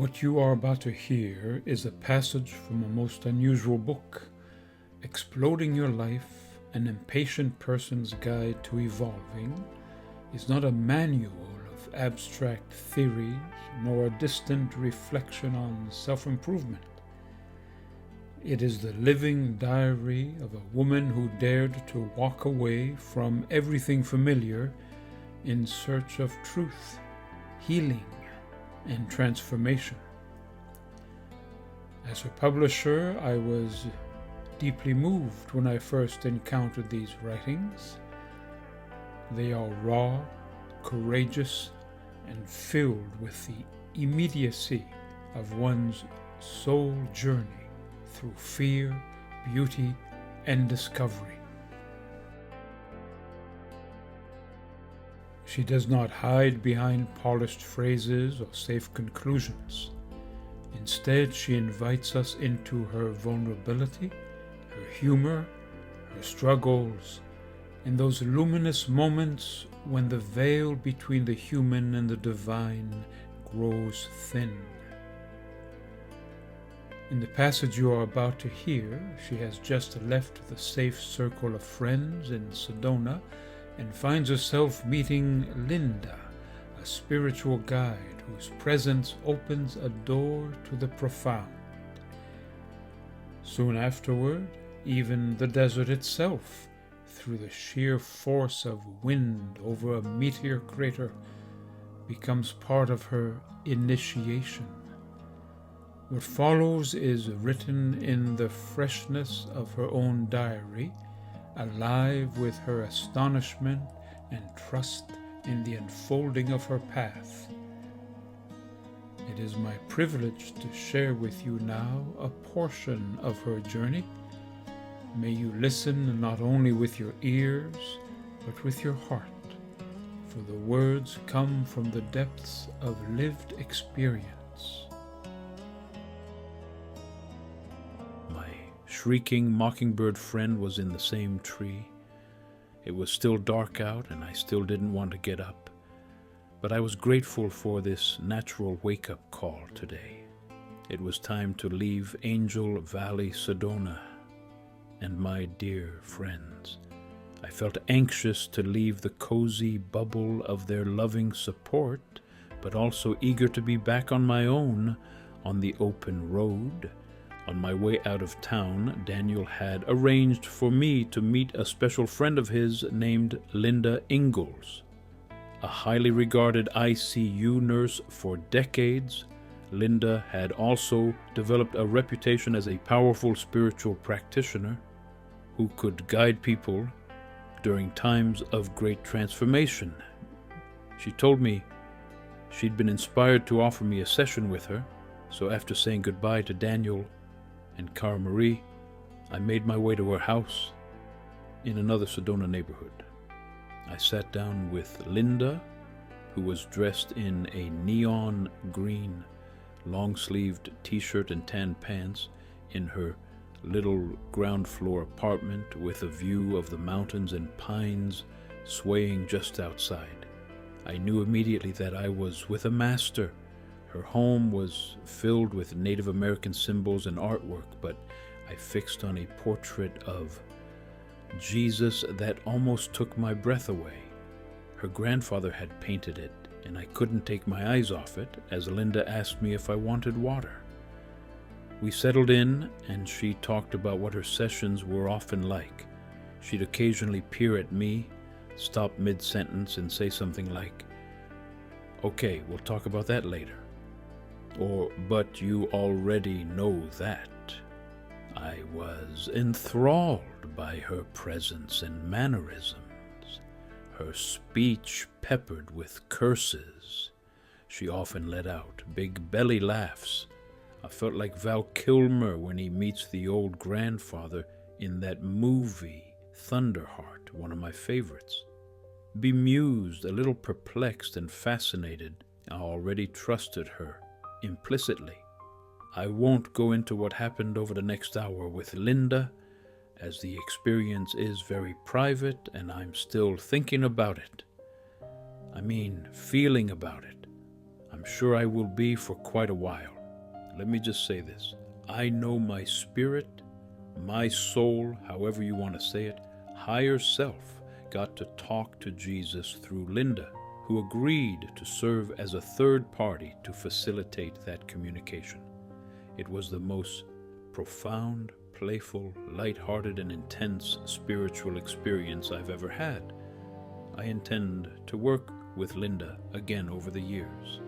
What you are about to hear is a passage from a most unusual book, Exploding Your Life, An Impatient Person's Guide to Evolving, is not a manual of abstract theories, nor a distant reflection on self-improvement. It is the living diary of a woman who dared to walk away from everything familiar in search of truth, healing, and transformation. As her publisher, I was deeply moved when I first encountered these writings. They are raw, courageous, and filled with the immediacy of one's soul journey through fear, beauty, and discovery. She does not hide behind polished phrases or safe conclusions. Instead, she invites us into her vulnerability, her humor, her struggles, and those luminous moments when the veil between the human and the divine grows thin. In the passage you are about to hear, she has just left the safe circle of friends in Sedona and finds herself meeting Linda, a spiritual guide whose presence opens a door to the profound. Soon afterward, even the desert itself, through the sheer force of wind over a meteor crater, becomes part of her initiation. What follows is written in the freshness of her own diary, alive with her astonishment and trust in the unfolding of her path. It is my privilege to share with you now a portion of her journey. May you listen not only with your ears, but with your heart, for the words come from the depths of lived experience. My shrieking mockingbird friend was in the same tree. It was still dark out, and I still didn't want to get up, but I was grateful for this natural wake-up call today. It was time to leave Angel Valley, Sedona, and my dear friends. I felt anxious to leave the cozy bubble of their loving support, but also eager to be back on my own, on the open road. On my way out of town, Daniel had arranged for me to meet a special friend of his named Linda Ingalls. A highly regarded ICU nurse for decades, Linda had also developed a reputation as a powerful spiritual practitioner who could guide people during times of great transformation. She told me she'd been inspired to offer me a session with her, so after saying goodbye to Daniel and Cara Marie, I made my way to her house in another Sedona neighborhood. I sat down with Linda, who was dressed in a neon green long-sleeved t-shirt and tan pants in her little ground floor apartment with a view of the mountains and pines swaying just outside. I knew immediately that I was with a master. Her home was filled with Native American symbols and artwork, but I fixed on a portrait of Jesus that almost took my breath away. Her grandfather had painted it, and I couldn't take my eyes off it as Linda asked me if I wanted water. We settled in, and she talked about what her sessions were often like. She'd occasionally peer at me, stop mid-sentence, and say something like, "Okay, we'll talk about that later." Or, "But you already know that." I was enthralled by her presence and mannerisms, her speech peppered with curses. She often let out big belly laughs. I felt like Val Kilmer when he meets the old grandfather in that movie, Thunderheart, one of my favorites. Bemused, a little perplexed and fascinated, I already trusted her implicitly. I won't go into what happened over the next hour with Linda, as the experience is very private and I'm still thinking about it. I mean, feeling about it. I'm sure I will be for quite a while. Let me just say this. I know my spirit, my soul, however you want to say it, higher self, got to talk to Jesus through Linda, who agreed to serve as a third party to facilitate that communication. It was the most profound, playful, light-hearted, and intense spiritual experience I've ever had. I intend to work with Linda again over the years,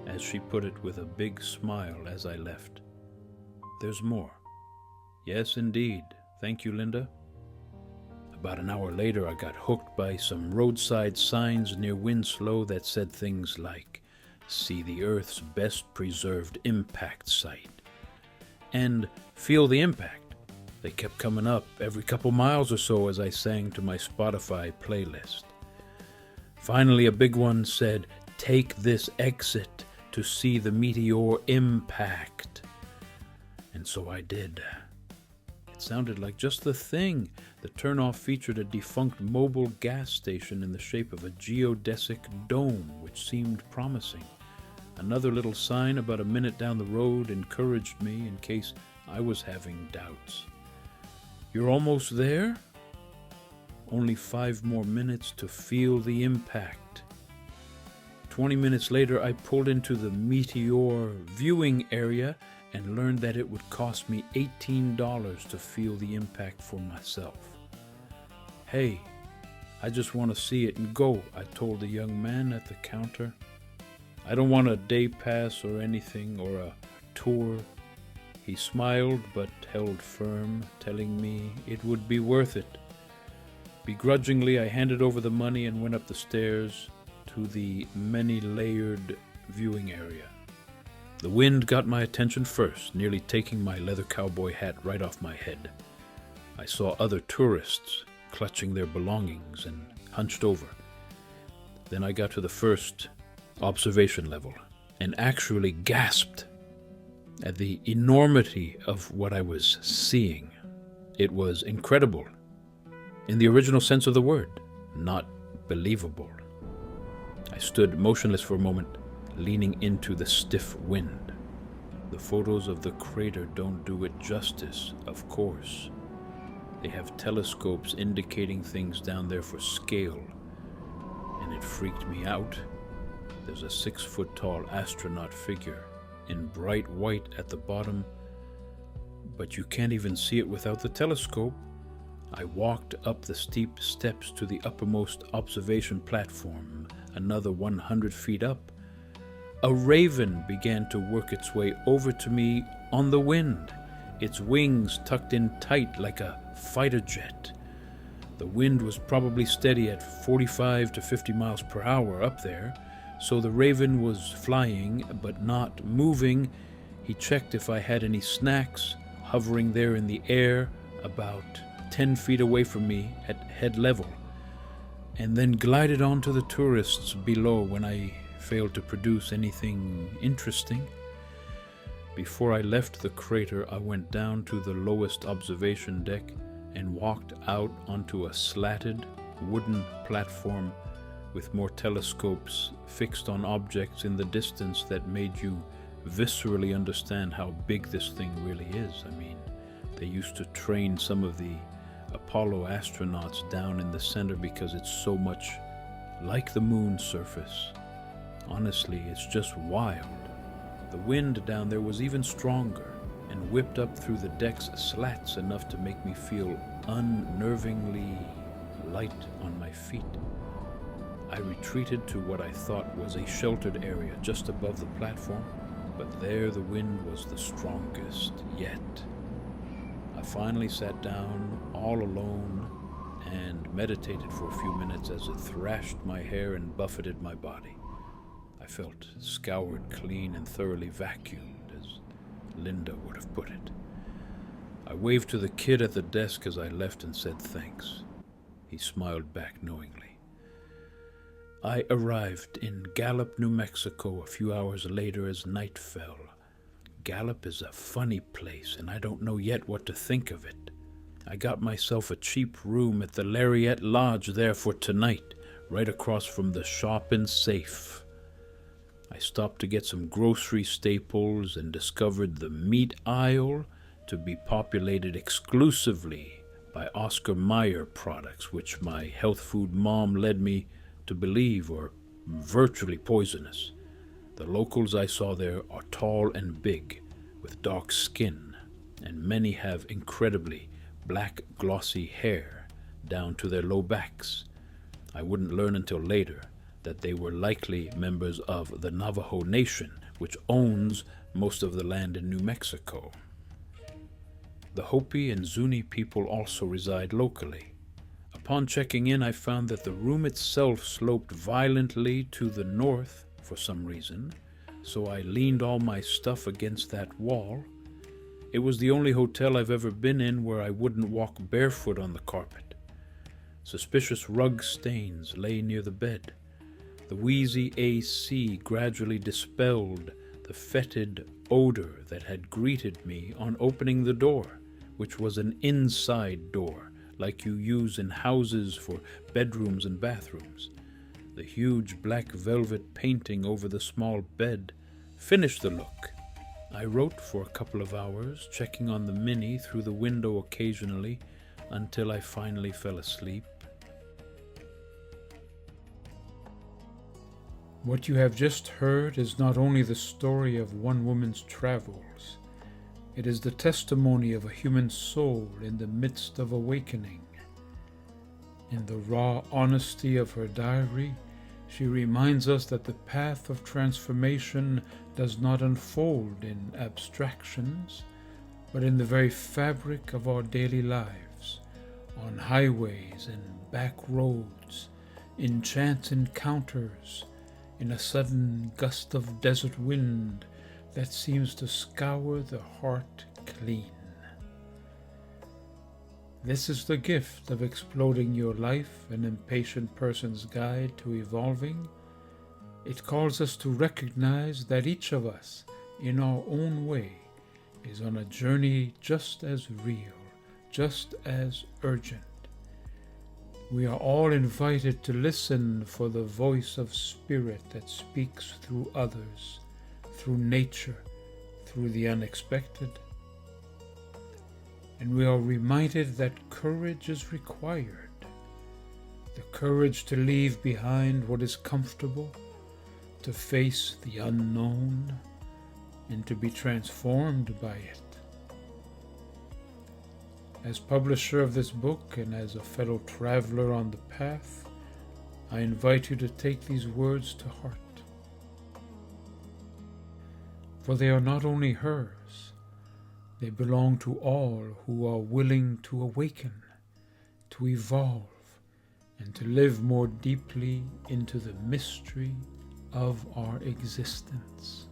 as she put it with a big smile as I left. There's more. Yes, indeed. Thank you, Linda. About an hour later, I got hooked by some roadside signs near Winslow that said things like, "See the Earth's best preserved impact site," and "Feel the impact." They kept coming up every couple miles or so as I sang to my Spotify playlist. Finally, a big one said, "Take this exit to see the meteor impact." And so I did. It sounded like just the thing. The turnoff featured a defunct mobile gas station in the shape of a geodesic dome, which seemed promising. Another little sign about a minute down the road encouraged me in case I was having doubts. "You're almost there? Only 5 more minutes to feel the impact." 20 minutes later, I pulled into the meteor viewing area and learned that it would cost me $18 to feel the impact for myself. "Hey, I just want to see it and go," I told the young man at the counter. "I don't want a day pass or anything or a tour." He smiled but held firm, telling me it would be worth it. Begrudgingly, I handed over the money and went up the stairs to the many-layered viewing area. The wind got my attention first, nearly taking my leather cowboy hat right off my head. I saw other tourists clutching their belongings and hunched over. Then I got to the first observation level and actually gasped at the enormity of what I was seeing. It was incredible, in the original sense of the word, not believable. I stood motionless for a moment, leaning into the stiff wind. The photos of the crater don't do it justice, of course. They have telescopes indicating things down there for scale, and it freaked me out. There's a 6-foot-tall astronaut figure in bright white at the bottom, but you can't even see it without the telescope. I walked up the steep steps to the uppermost observation platform, another 100 feet up. A raven began to work its way over to me on the wind, its wings tucked in tight like a fighter jet. The wind was probably steady at 45 to 50 miles per hour up there, so the raven was flying but not moving. He checked if I had any snacks, hovering there in the air about 10 feet away from me at head level, and then glided on to the tourists below when I failed to produce anything interesting. Before I left the crater, I went down to the lowest observation deck and walked out onto a slatted wooden platform with more telescopes fixed on objects in the distance that made you viscerally understand how big this thing really is. I mean, they used to train some of the Apollo astronauts down in the center because it's so much like the moon's surface. Honestly, it's just wild. The wind down there was even stronger and whipped up through the deck's slats enough to make me feel unnervingly light on my feet. I retreated to what I thought was a sheltered area just above the platform, but there the wind was the strongest yet. I finally sat down all alone and meditated for a few minutes as it thrashed my hair and buffeted my body. I felt scoured clean and thoroughly vacuumed, as Linda would have put it. I waved to the kid at the desk as I left and said thanks. He smiled back knowingly. I arrived in Gallup, New Mexico a few hours later as night fell. Gallup is a funny place, and I don't know yet what to think of it. I got myself a cheap room at the Lariat Lodge there for tonight, right across from the shop and safe. I stopped to get some grocery staples and discovered the meat aisle to be populated exclusively by Oscar Mayer products, which my health food mom led me to believe are virtually poisonous. The locals I saw there are tall and big, with dark skin, and many have incredibly black glossy hair down to their low backs. I wouldn't learn until later that they were likely members of the Navajo Nation, which owns most of the land in New Mexico. The Hopi and Zuni people also reside locally. Upon checking in, I found that the room itself sloped violently to the north for some reason, so I leaned all my stuff against that wall. It was the only hotel I've ever been in where I wouldn't walk barefoot on the carpet. Suspicious rug stains lay near the bed. The wheezy AC gradually dispelled the fetid odor that had greeted me on opening the door, which was an inside door, like you use in houses for bedrooms and bathrooms. The huge black velvet painting over the small bed finished the look. I wrote for a couple of hours, checking on the Mini through the window occasionally, until I finally fell asleep. What you have just heard is not only the story of one woman's travels, it is the testimony of a human soul in the midst of awakening. In the raw honesty of her diary, she reminds us that the path of transformation does not unfold in abstractions, but in the very fabric of our daily lives, on highways and back roads, in chance encounters, in a sudden gust of desert wind that seems to scour the heart clean. This is the gift of Exploding Your Life, an impatient person's guide to evolving. It calls us to recognize that each of us, in our own way, is on a journey just as real, just as urgent. We are all invited to listen for the voice of spirit that speaks through others, through nature, through the unexpected. And we are reminded that courage is required. The courage to leave behind what is comfortable, to face the unknown, and to be transformed by it. As publisher of this book and as a fellow traveler on the path, I invite you to take these words to heart. For they are not only hers, they belong to all who are willing to awaken, to evolve, and to live more deeply into the mystery of our existence.